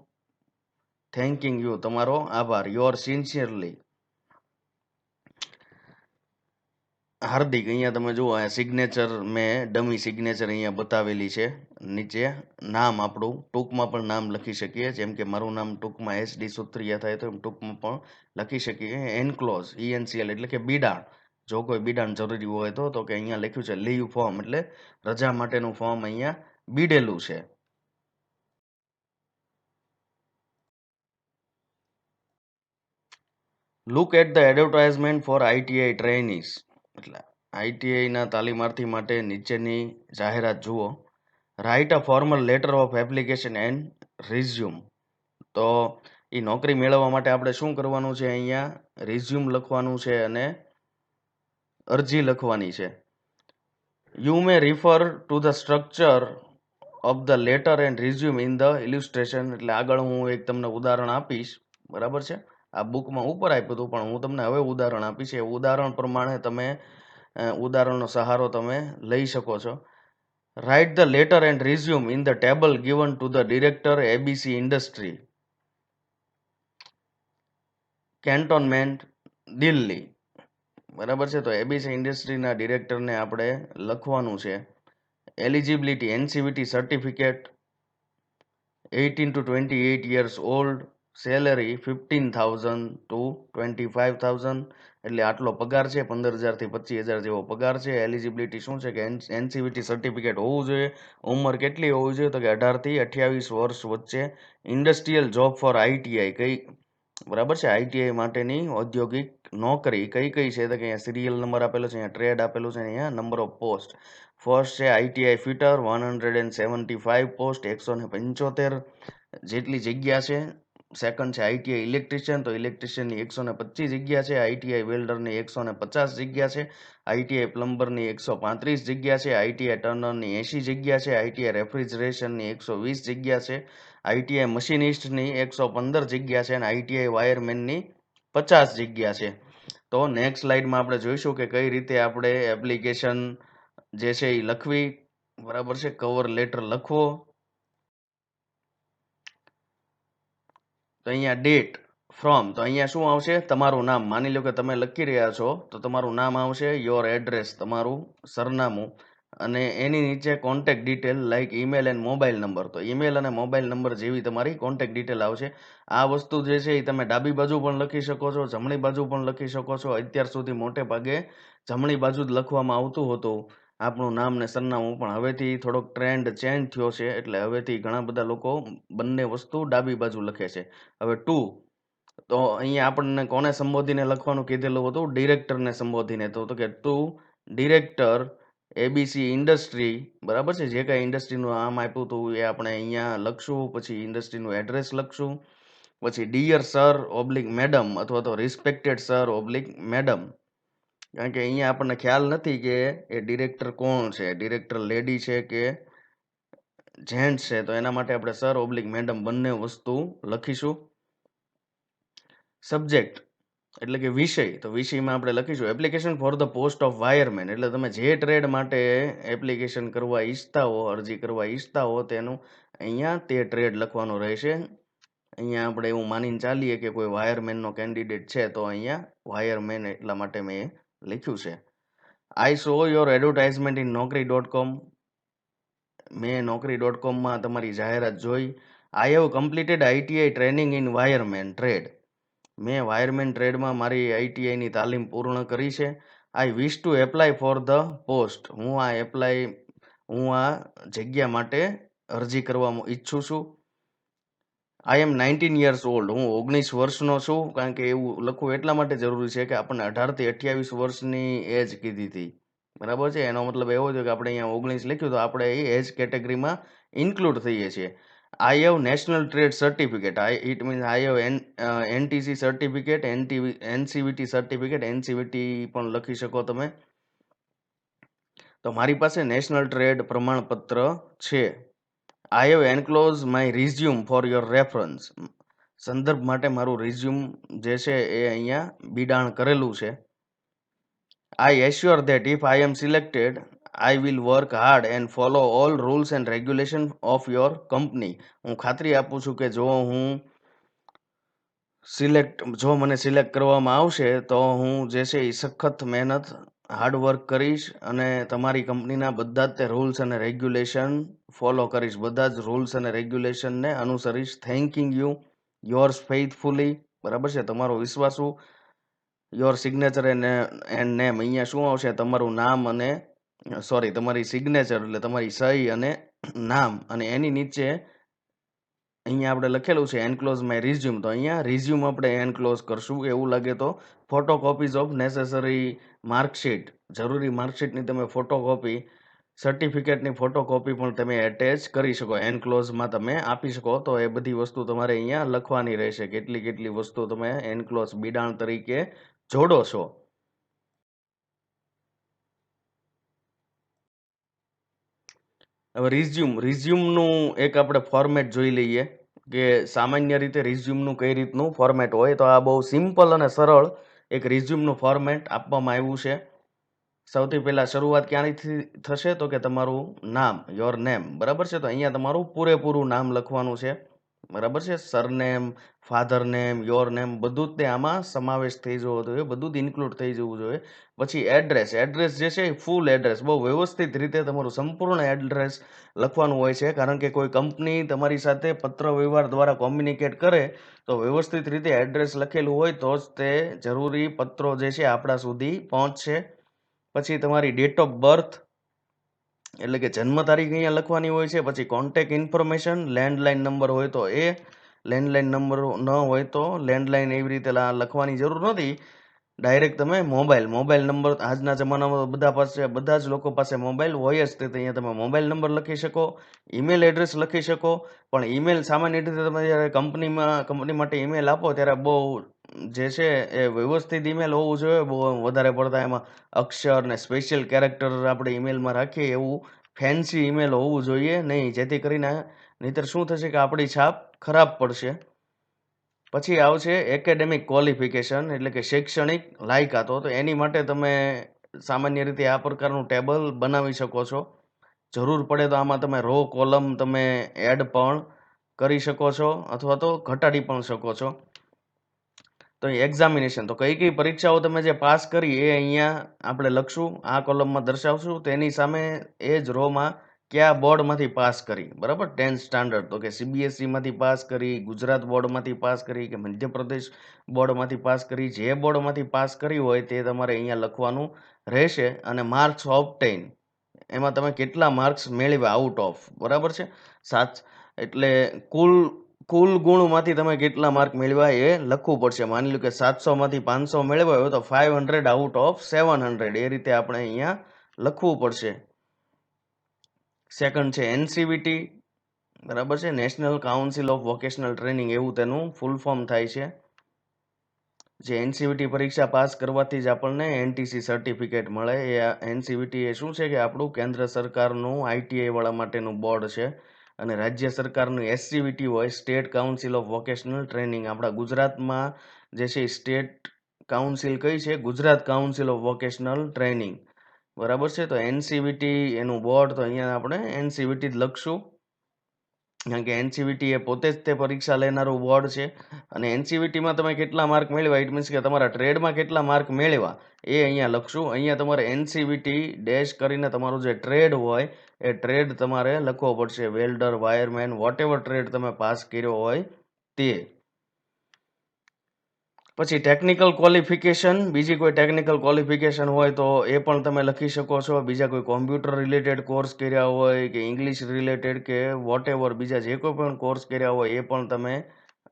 થેન્કિંગ યુ, તમારો આભાર. યોર સિન્સિયરલી હાર્દિક. અહીંયા તમે જુઓ સિગ્નેચર, મેં ડમી સિગ્નેચર અહીંયા બતાવેલી છે. નીચે નામ આપણું ટૂંકમાં પણ નામ લખી શકીએ, જેમ કે મારું નામ ટૂંકમાં SD સુત્રિયા થાય તો એમ ટૂંકમાં પણ લખી શકીએ. એન્ક્લોઝ ENCL એટલે કે બિડાણ, જો કોઈ બિડાણ જરૂરી હોય તો કે અહીંયા લખ્યું છે લીવ ફોર્મ એટલે રજા માટેનું ફોર્મ અહીંયા બીડેલું છે. Look at the advertisement for ITI trainees એટલે આઈટીઆઈના તાલીમાર્થી માટે નીચેની જાહેરાત જુઓ. Write a formal letter of application and resume. તો એ નોકરી મેળવવા માટે આપણે શું કરવાનું છે? અહીંયા રિઝ્યુમ લખવાનું છે અને અરજી લખવાની છે. You may refer to the structure of the letter and resume in the illustration. એટલે આગળ હું એક તમને ઉદાહરણ આપીશ, બરાબર છે? આ બુકમાં ઉપર આપ્યું હતું પણ હું તમને હવે ઉદાહરણ આપીશ. એ ઉદાહરણ પ્રમાણે તમે ઉદાહરણનો સહારો તમે લઈ શકો છો. Write the letter and resume in the table given to the director ABC industry, cantonment, Delhi. બરાબર છે? તો એબીસી ઇન્ડસ્ટ્રીના ડિરેક્ટરને આપણે લખવાનું છે. Eligibility NCVT certificate, 18 to 28 years old, salary 15,000 to 25,000. એટલે આટલો પગાર છે, 15,000 થી 25,000 જેવો પગાર છે. એલિજિબિલિટી શું છે કે એનસીવીટી સર્ટિફિકેટ હોવું જોઈએ. ઉંમર કેટલી હોવી જોઈએ? તો કે 18 થી 28 વર્ષ વચ્ચે. ઇન્ડસ્ટ્રીયલ જોબ ફોર આઈટીઆઈ, કઈ બરાબર છે? આઈટીઆઈ માટેની ઔદ્યોગિક નોકરી કઈ કઈ છે? તો કે અહીંયા સિરિયલ નંબર આપેલો છે, અહીંયા ટ્રેડ આપેલું છે, અહીંયા નંબર ઓફ પોસ્ટ. ફર્સ્ટ છે આઈટીઆઈ ફિટર, 175 પોસ્ટ, 175 જેટલી જગ્યા છે. સેકન્ડ છે આઈટીઆઈ ઇલેક્ટ્રિશિયન, તો ઇલેક્ટ્રિશિયનની 125 જગ્યા છે. આઈટીઆઈ વેલ્ડરની 150 જગ્યા છે. આઈટીઆઈ પ્લમ્બરની 135 જગ્યા છે. આઈટીઆઈ ટર્નરની 80 જગ્યા છે. આઈટીઆઈ રેફ્રિજરેશનની 120 જગ્યા છે. આઈટીઆઈ મશીનિસ્ટની 115 જગ્યા છે અને આઈટીઆઈ વાયરમેનની 50 જગ્યા છે. તો નેક્સ્ટ સ્લાઇડમાં આપણે જોઈશું કે કઈ રીતે આપણે એપ્લિકેશન જે છે એ લખવી, બરાબર છે? કવર લેટર લખવો. તો અહીંયા ડેટ ફ્રોમ, તો અહીંયા શું આવશે? તમારું નામ. માની લો કે તમે લખી રહ્યા છો તો તમારું નામ આવશે, યોર એડ્રેસ, તમારું સરનામું, અને એની નીચે contact detail like email and mobile number. તો ઈમેલ અને મોબાઈલ નંબર જેવી તમારી કોન્ટેક્ટ ડિટેલ આવશે. આ વસ્તુ જે છે એ તમે ડાબી બાજુ પણ લખી શકો છો, જમણી બાજુ પણ લખી શકો છો. અત્યાર સુધી મોટે ભાગે જમણી બાજુ જ લખવામાં આવતું હતું આપણું નામ ને સરનામું, પણ હવેથી થોડોક ટ્રેન્ડ ચેન્જ થયો છે એટલે હવેથી ઘણા બધા લોકો બંને વસ્તુ ડાબી બાજુ લખે છે. હવે ટુ, તો અહીંયા આપણને કોને સંબોધીને લખવાનું કીધેલું હતું? ડિરેક્ટરને સંબોધીને. તો કે ટુ ડિરેક્ટર એબીસી ઇન્ડસ્ટ્રી, બરાબર છે? જે કાંઈ ઇન્ડસ્ટ્રીનું નામ આપ્યું હતું એ આપણે અહીંયા લખશું. પછી ઇન્ડસ્ટ્રીનું એડ્રેસ લખશું. પછી ડિયર સર ઓબ્લિક મેડમ અથવા તો રિસ્પેક્ટેડ સર ઓબ્લિક મેડમ. કારણ કે અહીંયા આપણને ખ્યાલ નથી કે એ ડિરેક્ટર કોણ છે, ડિરેક્ટર લેડી છે કે જેન્ટ્સ છે. તો એના માટે આપણે સર ઓબ્લિક મેડમ બંને વસ્તુ લખીશું. સબ્જેક્ટ એટલે કે વિષય, તો વિષયમાં આપણે લખીશું application for the post of wireman. એટલે તમે જે ટ્રેડ માટે એપ્લિકેશન કરવા ઈચ્છતા હો, અરજી કરવા ઈચ્છતા હો, તેનું અહીંયા તે ટ્રેડ લખવાનું રહેશે. અહીંયા આપણે એવું માનીને ચાલીએ કે કોઈ વાયરમેનનો કેન્ડિડેટ છે તો અહીંયા વાયરમેન એટલા માટે મેં લખ્યું છે. I saw your advertisement in નોકરી.com. મેં નોકરી.comમાં તમારી જાહેરાત જોઈ. I have completed ITI training in wireman trade. મેં વાયરમેન ટ્રેડમાં મારી આઈટીઆઈની તાલીમ પૂર્ણ કરી છે. I wish to apply for the post. હું આ જગ્યા માટે અરજી કરવા ઈચ્છું છું. I am 19 years old. હું 19 વર્ષનો છું. કારણ કે એવું લખવું એટલા માટે જરૂરી છે કે આપણને 18 થી 28 વર્ષની એજ કીધી હતી, બરાબર છે? એનો મતલબ એવો છે કે આપણે અહીંયા 19 લખ્યું તો આપણે એ એજ કેટેગરીમાં ઇન્ક્લુડ થઈએ છીએ. I have national trade certificate. It means I have NTC certificate, NCVT certificate. NCVT પણ લખી શકો તમે. તો મારી પાસે નેશનલ ટ્રેડ પ્રમાણપત્ર છે. I have enclose my resume for your reference. સંદર્ભ માટે મારું રિઝ્યુમ જે છે એ અહીંયા બિડાણ કરેલું છે. I assure that if I am selected I will work hard and follow all rules and regulation of your company. હું ખાતરી આપું છું કે જો મને સિલેક્ટ કરવામાં આવશે તો હું જે છે એ સખત મહેનત, હાર્ડવર્ક કરીશ અને તમારી કંપનીના બધા જ તે રૂલ્સ અને રેગ્યુલેશન ફોલો કરીશ. બધા જ રૂલ્સ અને રેગ્યુલેશનને અનુસરીશ. થેન્કિંગ યુ યોર્સ ફેithફુલી. બરાબર છે? તમારો વિશ્વાસુ યોર સિગ્નેચર એન્ડ નેમ, અહીંયા શું આવશે? તમારું નામ અને તમારી સિગ્નેચર એટલે તમારી સહી અને નામ, અને એની નીચે અહીંયા આપણે લખેલું છે એનક્લોઝ માય રિઝ્યુમ, તો અહીંયા રિઝ્યુમ આપણે એનક્લોઝ કરશું. એવું લાગે તો ફોટોકોપીઝ ઓફ નેસેસરી માર્કશીટ, જરૂરી માર્કશીટની તમે ફોટોકોપી, સર્ટિફિકેટની ફોટોકોપી પણ તમે એટેચ કરી શકો, એનક્લોઝમાં તમે આપી શકો. તો એ બધી વસ્તુ તમારે અહીંયા લખવાની રહેશે, કેટલી કેટલી વસ્તુ તમે એનક્લોઝ બિડાણ તરીકે જોડો છો. હવે રિઝ્યુમનું એક આપણે ફોર્મેટ જોઈ લઈએ કે સામાન્ય રીતે રિઝ્યુમનું કઈ રીતનું ફોર્મેટ હોય. તો આ બહુ સિમ્પલ અને સરળ એક રિઝ્યુમનું ફોર્મેટ આપવામાં આવ્યું છે. સૌથી પહેલા શરૂઆત ક્યાંથી થશે? તો કે તમારું નામ, યોર નેમ, બરાબર છે. તો અહીંયા તમારું પૂરેપૂરું નામ લખવાનું છે, બરાબર છે. Surname, father name, your name, બધું જ તે આમાં સમાવેશ થઈ જવો જોઈએ, બધું જ ઇન્ક્લુડ થઈ જવું જોઈએ. પછી એડ્રેસ જે છે એ ફૂલ એડ્રેસ, બહુ વ્યવસ્થિત રીતે તમારું સંપૂર્ણ એડ્રેસ લખવાનું હોય છે. કારણ કે કોઈ કંપની તમારી સાથે પત્ર વ્યવહાર દ્વારા કોમ્યુનિકેટ કરે તો વ્યવસ્થિત રીતે એડ્રેસ લખેલું હોય તો જ તે જરૂરી પત્રો જે છે આપણા સુધી પહોંચશે. પછી તમારી ડેટ ઓફ બર્થ એટલે કે જન્મ તારીખ અહીંયા લખવાની હોય છે. પછી કોન્ટેક્ટ ઇન્ફોર્મેશન, લેન્ડલાઇન નંબર હોય તો એ, લેન્ડલાઇન નંબર ન હોય તો લેન્ડલાઇન, એવી રીતે લખવાની જરૂર નથી. ડાયરેક્ટ તમે મોબાઈલ નંબર, આજના જમાનામાં બધા જ લોકો પાસે મોબાઈલ હોય જ, તે અહીંયા તમે મોબાઈલ નંબર લખી શકો, ઈમેલ એડ્રેસ લખી શકો. પણ ઈમેલ સામાન્ય રીતે તમે જ્યારે કંપની માટે ઈમેલ આપો ત્યારે બહુ જે છે એ વ્યવસ્થિત ઈમેલ હોવું જોઈએ. બહુ વધારે પડતા એમાં અક્ષર ને સ્પેશિયલ કેરેક્ટર આપણે ઈમેલમાં રાખીએ એવું ફેન્સી ઈમેલ હોવું જોઈએ નહીં, જેથી કરીને નહીંતર શું થશે કે આપણી છાપ ખરાબ પડશે. પછી આવશે એકેડેમિક ક્વોલિફિકેશન એટલે કે શૈક્ષણિક લાયકાતો. તો એની માટે તમે સામાન્ય રીતે આ પ્રકારનું ટેબલ બનાવી શકો છો. જરૂર પડે તો આમાં તમે રો કોલમ તમે એડ પણ કરી શકો છો અથવા તો ઘટાડી પણ શકો છો. તો એક્ઝામિનેશન, તો કઈ કઈ પરીક્ષાઓ તમે જે પાસ કરી એ અહીંયા આપણે લખશું, આ કોલમમાં દર્શાવશું. તેની સામે એ જ રોમાં કયા બોર્ડમાંથી પાસ કરી, બરાબર. 10th સ્ટાન્ડર્ડ તો કે સીબીએસઈમાંથી પાસ કરી, ગુજરાત બોર્ડમાંથી પાસ કરી કે મધ્યપ્રદેશ બોર્ડમાંથી પાસ કરી, જે બોર્ડમાંથી પાસ કરી હોય તે તમારે અહીંયા લખવાનું રહેશે. અને માર્ક્સ ઓબ્ટેઇન, એમાં તમે કેટલા માર્ક્સ મેળવ્યા આઉટ ઓફ, બરાબર છે. એટલે કુલ ગુણમાંથી તમે કેટલા માર્ક મેળવ્યા એ લખવું પડશે. માની લો કે 700માંથી 500 મેળવ્યા હોય તો 500 આઉટ ઓફ 700, એ રીતે આપણે અહીંયા લખવું પડશે. સેકન્ડ છે એનસીવીટી, બરાબર છે, national council of vocational training, એવું તેનું ફૂલ ફોર્મ થાય છે. જે એનસીવીટી પરીક્ષા પાસ કરવાથી જ આપણને એનટીસી સર્ટિફિકેટ મળે. એ એનસીવીટી એ શું છે કે આપણું કેન્દ્ર સરકારનું આઈટીઆઈ વાળા માટેનું બોર્ડ છે. અને રાજ્ય સરકારનું એસસીવીટી હોય, state council of vocational training. આપણા ગુજરાતમાં જે છે સ્ટેટ કાઉન્સિલ કઈ છે? Gujarat council of vocational training, બરાબર છે. તો એનસીવીટી એનું બોર્ડ, તો અહીંયા આપણે એનસીવીટી જ લખશું, કારણ કે એનસીવીટી એ પોતે જ તે પરીક્ષા લેનારું બોર્ડ છે. અને એનસીવીટીમાં તમે કેટલા માર્ક મેળવ્યા, ઇટ મીન્સ કે તમારા ટ્રેડમાં કેટલા માર્ક મેળવ્યા એ અહીંયા લખશું. અહીંયા તમારે એનસીવીટી ડેશ કરીને તમારું જે ટ્રેડ હોય એ ટ્રેડ તમારે લખવો પડશે. વેલ્ડર, વાયરમેન, વોટેવર ટ્રેડ તમે પાસ કર્યો હોય તે. પછી ટેકનિકલ ક્વોલિફિકેશન, બીજી કોઈ ટેકનિકલ ક્વોલિફિકેશન હોય તો એ પણ તમે લખી શકો છો. બીજા કોઈ કોમ્પ્યુટર રિલેટેડ કોર્સ કર્યા હોય કે ઇંગ્લિશ રિલેટેડ કે વોટેવર બીજા જે કોઈ પણ કોર્સ કર્યા હોય એ પણ તમે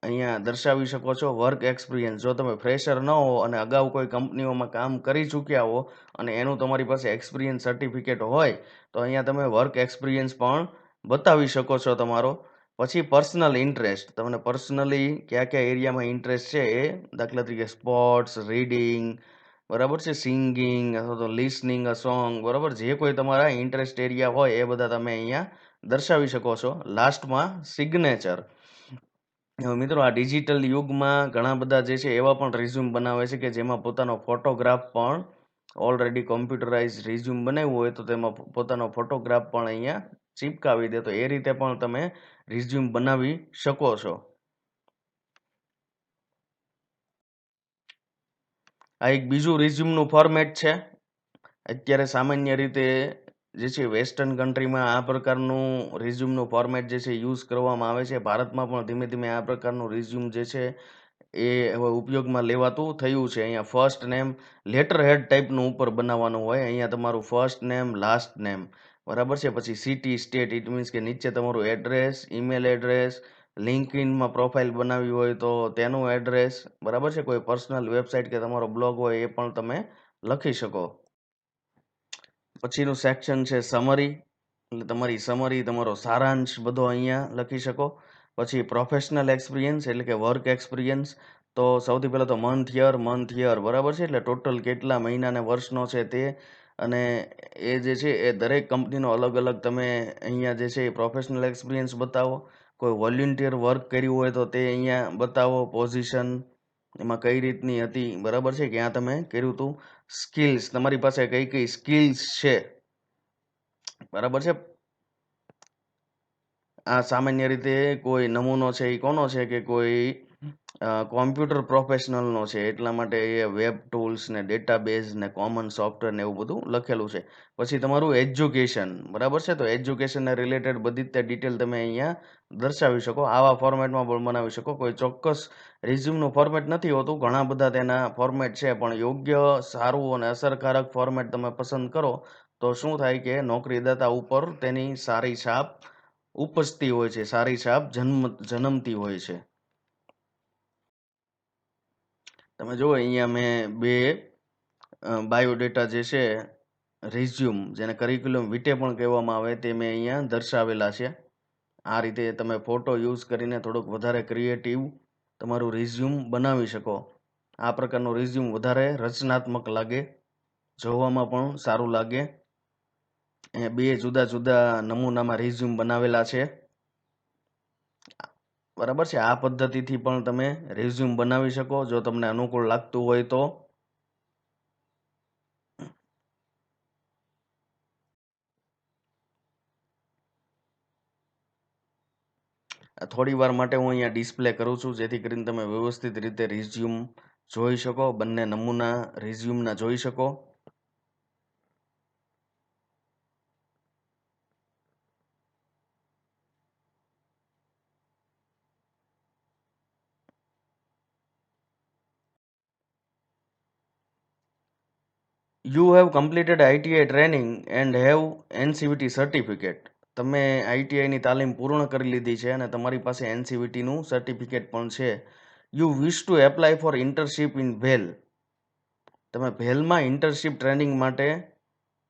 અહીંયા દર્શાવી શકો છો. વર્ક એક્સપિરિયન્સ, જો તમે ફ્રેશર ન હો અને અગાઉ કોઈ કંપનીઓમાં કામ કરી ચૂક્યા હો અને એનું તમારી પાસે એક્સપિરિયન્સ સર્ટિફિકેટ હોય તો અહીંયા તમે વર્ક એક્સપિરિયન્સ પણ બતાવી શકો છો તમારો. પછી પર્સનલ ઇન્ટરેસ્ટ, તમને પર્સનલી કયા કયા એરિયામાં ઇન્ટરેસ્ટ છે એ, દાખલા તરીકે સ્પોર્ટ્સ, રીડિંગ, બરાબર છે, સિંગિંગ અથવા તો લિસનિંગ અ સોંગ, બરાબર, જે કોઈ તમારા ઇન્ટરેસ્ટ એરિયા હોય એ બધા તમે અહીંયા દર્શાવી શકો છો. લાસ્ટમાં સિગ્નેચર. મિત્રો, આ ડિજિટલ યુગમાં ઘણા બધા જે છે એવા પણ રિઝ્યુમ બનાવે છે કે જેમાં પોતાનો ફોટોગ્રાફ પણ, ઓલરેડી કોમ્પ્યુટરાઇઝ રિઝ્યુમ બનાવ્યું હોય તો તેમાં પોતાનો ફોટોગ્રાફ પણ અહીંયા ચીપકાવી દે. તો એ રીતે પણ તમે રિઝ્યુમ બનાવી શકો છો. આ એક બીજું રિઝ્યુમનું ફોર્મેટ છે. અત્યારે સામાન્ય રીતે જે છે વેસ્ટર્ન કન્ટ્રીમાં આ પ્રકારનું રિઝ્યુમનું ફોર્મેટ જે છે યુઝ કરવામાં આવે છે. ભારતમાં પણ ધીમે ધીમે આ પ્રકારનું રિઝ્યુમ જે છે એ હવે ઉપયોગમાં લેવાતું થયું છે. અહીંયા ફર્સ્ટ નેમ લેટર હેડ ટાઈપનું ઉપર બનાવવાનું હોય. અહીંયા તમારું ફર્સ્ટ નેમ, લાસ્ટ નેમ, બરાબર છે. પછી સિટી, સ્ટેટ, ઇટ મીન્સ કે નીચે તમારું એડ્રેસ, ઈમેલ એડ્રેસ, લિંક્ડઇનમાં પ્રોફાઇલ બનાવવી હોય તો તેનું એડ્રેસ, બરાબર છે. કોઈ પર્સનલ વેબસાઇટ કે તમારો બ્લોગ હોય એ પણ તમે લખી શકો. પછીનું સેક્શન છે સમરી, એટલે તમારી સમરી, તમારો સારાંશ બધો અહીંયા લખી શકો. પછી પ્રોફેશનલ એક્સપિરિયન્સ એટલે કે વર્ક એક્સપિરિયન્સ. તો સૌથી પહેલાં તો મંથ યર, બરાબર છે. એટલે ટોટલ કેટલા મહિના ને વર્ષનો છે તે, અને એ જે છે એ દરેક કંપનીનો અલગ અલગ તમે અહીંયા જે છે એ પ્રોફેશનલ એક્સપિરિયન્સ બતાવો. કોઈ વોલેન્ટિયર વર્ક કર્યું હોય તો તે અહીંયા બતાવો. પોઝિશન એમાં કઈ રીતની હતી, બરાબર છે, ક્યાં તમે કર્યું હતું. સ્કિલ્સ, તમારી પાસે કઈ કઈ સ્કિલ્સ છે, બરાબર છે. આ સામાન્ય રીતે કોઈ નમૂનો છે એ કોનો છે કે કોઈ કોમ્પ્યુટર પ્રોફેશનલનો છે, એટલા માટે એ વેબ ટૂલ્સ ને ડેટાબેઝ ને કોમન સોફ્ટવેર ને એવું બધું લખેલું છે. પછી તમારું એજ્યુકેશન, બરાબર છે. તો એજ્યુકેશનને રિલેટેડ બધી જ ડિટેલ તમે અહીંયા દર્શાવી શકો. આવા ફોર્મેટમાં પણ બનાવી શકો. કોઈ ચોક્કસ રિઝ્યુમનું ફોર્મેટ નથી હોતું, ઘણા બધા તેના ફોર્મેટ છે, પણ યોગ્ય, સારું અને અસરકારક ફોર્મેટ તમે પસંદ કરો તો શું થાય કે નોકરીદાતા ઉપર તેની સારી છાપ ઉપજતી હોય છે, સારી છાપ જન્મતી હોય છે. તમે જુઓ અહીંયા મેં બે બાયોડેટા જે છે, રિઝ્યુમ, જેને કરિક્યુલમ વિટે પણ કહેવામાં આવે, તે મેં અહીંયા દર્શાવેલા છે. આ રીતે તમે ફોટો યુઝ કરીને થોડુંક વધારે ક્રિએટિવ તમારું રિઝ્યુમ બનાવી શકો. આ પ્રકારનું રિઝ્યુમ વધારે રચનાત્મક લાગે, જોવામાં પણ સારું લાગે. બે જુદા જુદા નમૂનામાં રિઝ્યુમ બનાવેલા છે, બરાબર છે. આ પદ્ધતિથી પણ તમે રિઝ્યુમ બનાવી શકો જો તમને અનુકૂળ લાગતું હોય તો. થોડી વાર માટે હું અહીંયા ડિસ્પ્લે કરું છું જેથી કરીને તમે વ્યવસ્થિત રીતે રિઝ્યુમ જોઈ શકો, બંને નમૂના રિઝ્યુમના જોઈ શકો. You have completed ITI training and have NCVT certificate. તમે આઈટીઆઈની તાલીમ પૂર્ણ કરી લીધી છે અને તમારી પાસે એનસીવીટીનું સર્ટિફિકેટ પણ છે. You wish to apply four internship in bhel. તમે ભેલમાં ઇન્ટર્નશીપ ટ્રેનિંગ માટે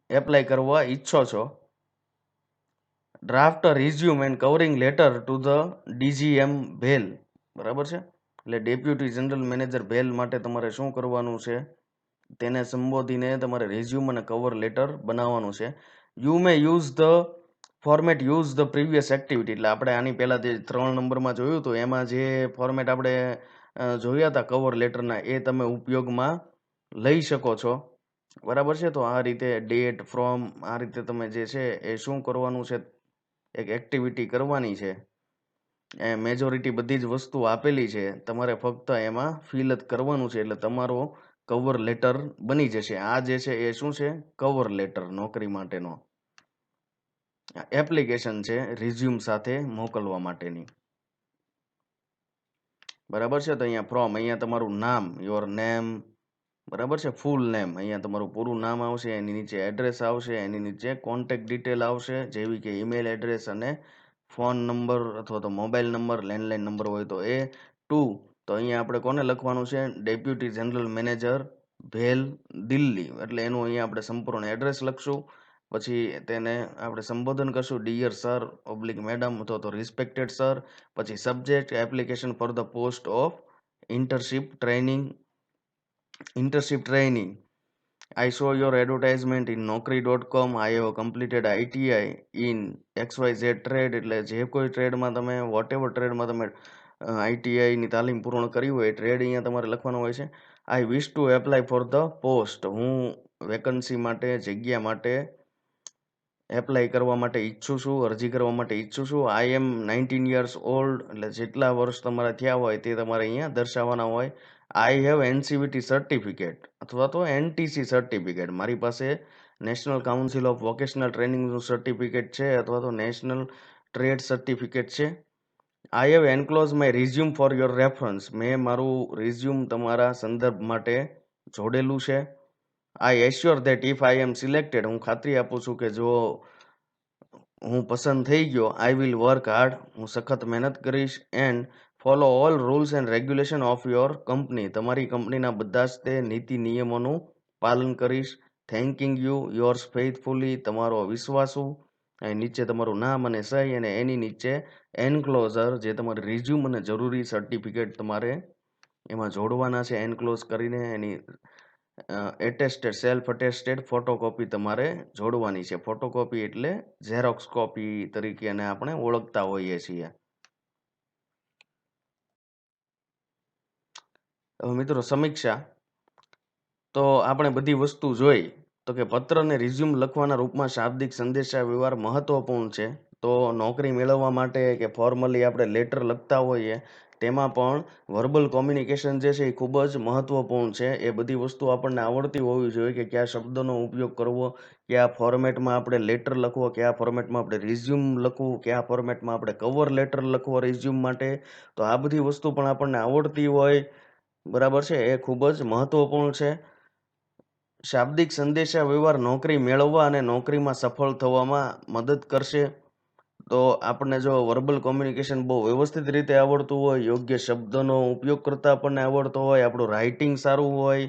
એપ્લાય કરવા ઈચ્છો છો. Draft resume and covering letter to the DGM bhel, બરાબર છે. એટલે ડેપ્યુટી જનરલ મેનેજર ભેલ માટે તમારે શું કરવાનું છે, તેને સંબોધીને તમારે રિઝ્યુમ અને કવર લેટર બનાવવાનું છે. You May use the format use the previous activity. એટલે આપણે આની પહેલાં જે 3 નંબરમાં જોયું હતું એમાં જે ફોર્મેટ આપણે જોયા હતા કવર લેટરના, એ તમે ઉપયોગમાં લઈ શકો છો, બરાબર છે. તો આ રીતે ડેટ, ફ્રોમ, આ રીતે તમે જે છે એ શું કરવાનું છે, એક એક્ટિવિટી કરવાની છે. એ મેજોરિટી બધી જ વસ્તુ આપેલી છે, તમારે ફક્ત એમાં ફિલ જ કરવાનું છે, એટલે તમારો કવર લેટર બની જશે. આ જે છે એ શું છે, કવર લેટર, નોકરી માટેનો એપ્લિકેશન છે રિઝ્યુમ સાથે મોકલવા માટેની, બરાબર છે. તો અહીંયા ફ્રોમ, અહીંયા તમારું નામ, યોર નેમ, બરાબર છે, ફૂલ નેમ, અહીંયા તમારું પૂરું નામ આવશે, એની નીચે એડ્રેસ આવશે, એની નીચે કોન્ટેક્ટ ડિટેલ આવશે, જેવી કે ઈમેલ એડ્રેસ અને ફોન નંબર અથવા તો મોબાઈલ નંબર, લેન્ડલાઇન નંબર હોય તો એ. ટુ, તો અહીંયા આપણે કોને લખવાનું છે, deputy general manager bhel, Delhi, એટલે એનું અહીંયા આપણે સંપૂર્ણ એડ્રેસ લખશું. પછી તેને આપણે સંબોધન કરશું, ડિયર સર ઓબ્લિક મેડમ અથવા તો રિસ્પેક્ટેડ સર. પછી subject, application for the post of internship training, internship training. I saw your advertisement in naukri.com. I have completed ITI in XYZ trade. એટલે જે કોઈ ટ્રેડમાં તમે વોટેવર ટ્રેડમાં તમે આઈટીઆઈની તાલીમ પૂર્ણ કરી હોય, ટ્રેડ અહીંયા તમારે લખવાનું હોય છે. I wish to apply for the post. હું વેકન્સી માટે, જગ્યા માટે એપ્લાય કરવા માટે ઈચ્છું છું, અરજી કરવા માટે ઈચ્છું છું. આઈ એમ 19 યર્સ ઓલ્ડ, એટલે જેટલા વર્ષ તમારા થયા હોય તે તમારે અહીંયા દર્શાવવાના હોય. આઈ હેવ એનસીવીટી સર્ટિફિકેટ અથવા તો એનટીસી સર્ટિફિકેટ. મારી પાસે નેશનલ કાઉન્સિલ ઓફ વોકેશનલ ટ્રેનિંગનું સર્ટિફિકેટ છે અથવા તો નેશનલ ટ્રેડ સર્ટિફિકેટ છે. I have enclose my resume for your reference. મેં મારું રિઝ્યુમ તમારા સંદર્ભ માટે જોડેલું છે. I assure that if I am selected, હું ખાતરી આપું છું કે જો હું પસંદ થઈ ગયો, આઈ વિલ વર્ક હાર્ડ, હું સખત મહેનત કરીશ, and follow all rules and regulation of your company, તમારી કંપનીના બધા જ તે નીતિ નિયમોનું પાલન કરીશ. થેન્કિંગ યુ યોર્સ ફેithફુલી, તમારો વિશ્વાસુ. અહીં નીચે તમારું નામ અને સહી, અને એની નીચે એનક્લોઝર, જે તમારી રિઝ્યુમ અને જરૂરી સર્ટિફિકેટ તમારે એમાં જોડવાના છે. એનક્લોઝ કરીને એની એટેસ્ટેડ, સેલ્ફ અટેસ્ટેડ ફોટોકોપી તમારે જોડવાની છે. ફોટોકોપી એટલે ઝેરોક્સ કોપી તરીકે એને આપણે ઓળખતા હોઈએ છીએ. હવે મિત્રો સમીક્ષા, તો આપણે બધી વસ્તુ જોઈ તો કે પત્ર અને રિઝ્યુમ લખવાના રૂપમાં શાબ્દિક સંદેશા વ્યવહાર મહત્વપૂર્ણ છે. તો નોકરી મેળવવા માટે કે ફોર્મલી આપણે લેટર લખતા હોઈએ તેમાં પણ વર્બલ કોમ્યુનિકેશન જે છે એ ખૂબ જ મહત્વપૂર્ણ છે. એ બધી વસ્તુ આપણને આવડતી હોવી જોઈએ કે કયા શબ્દોનો ઉપયોગ કરવો, કયા ફોર્મેટમાં આપણે લેટર લખવો, કયા ફોર્મેટમાં આપણે રિઝ્યુમ લખવું, કયા ફોર્મેટમાં આપણે કવર લેટર લખવો રિઝ્યુમ માટે. તો આ બધી વસ્તુ પણ આપણને આવડતી હોય, બરાબર છે, એ ખૂબ જ મહત્વપૂર્ણ છે. શાબ્દિક સંદેશા વ્યવહાર નોકરી મેળવવા અને નોકરીમાં સફળ થવામાં મદદ કરશે. તો આપણને જો વર્બલ કોમ્યુનિકેશન બહુ વ્યવસ્થિત રીતે આવડતું હોય, યોગ્ય શબ્દોનો ઉપયોગ કરતા આપણને આવડતો હોય, આપણું રાઇટિંગ સારું હોય,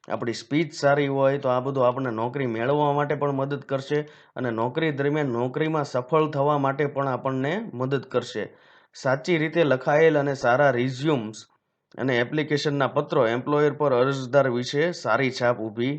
આપણી સ્પીચ સારી હોય, તો આ બધું આપણને નોકરી મેળવવા માટે પણ મદદ કરશે અને નોકરી દરમિયાન નોકરીમાં સફળ થવા માટે પણ આપણને મદદ કરશે. સાચી રીતે લખાયેલ અને સારા રિઝ્યુમ્સ અને એપ્લિકેશનના પત્રો એમ્પ્લોયર પર અરજદાર વિશે સારી છાપ ઊભી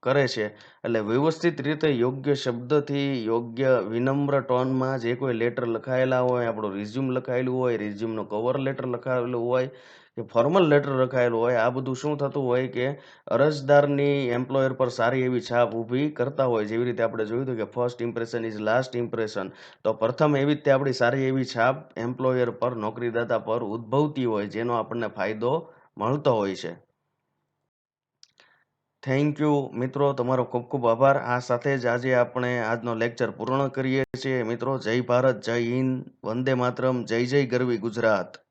કરે છે. એટલે વ્યવસ્થિત રીતે યોગ્ય શબ્દથી, યોગ્ય વિનમ્ર ટોનમાં જે કોઈ લેટર લખાયેલા હોય, આપણું રિઝ્યુમ લખાયેલું હોય, રિઝ્યુમનો કવર લેટર લખાયેલું હોય કે ફોર્મલ લેટર લખાયેલું હોય, આ બધું શું થતું હોય કે અરજદારની એમ્પ્લોયર પર સારી એવી છાપ ઊભી કરતા હોય. જેવી રીતે આપણે જોયું હતું કે first impression is last impression. તો પ્રથમ એવી રીતે આપણી સારી એવી છાપ એમ્પ્લોયર પર, નોકરીદાતા પર ઉદ્ભવતી હોય, જેનો આપણને ફાયદો મળતો હોય છે. થેન્ક યુ મિત્રો, તમારો ખૂબ ખૂબ આભાર. આ સાથે જ આજે આપણે આજનો લેક્ચર પૂર્ણ કરીએ છીએ મિત્રો. જય ભારત, જય હિન્દ, વંદે માતરમ, જય જય ગરવી ગુજરાત.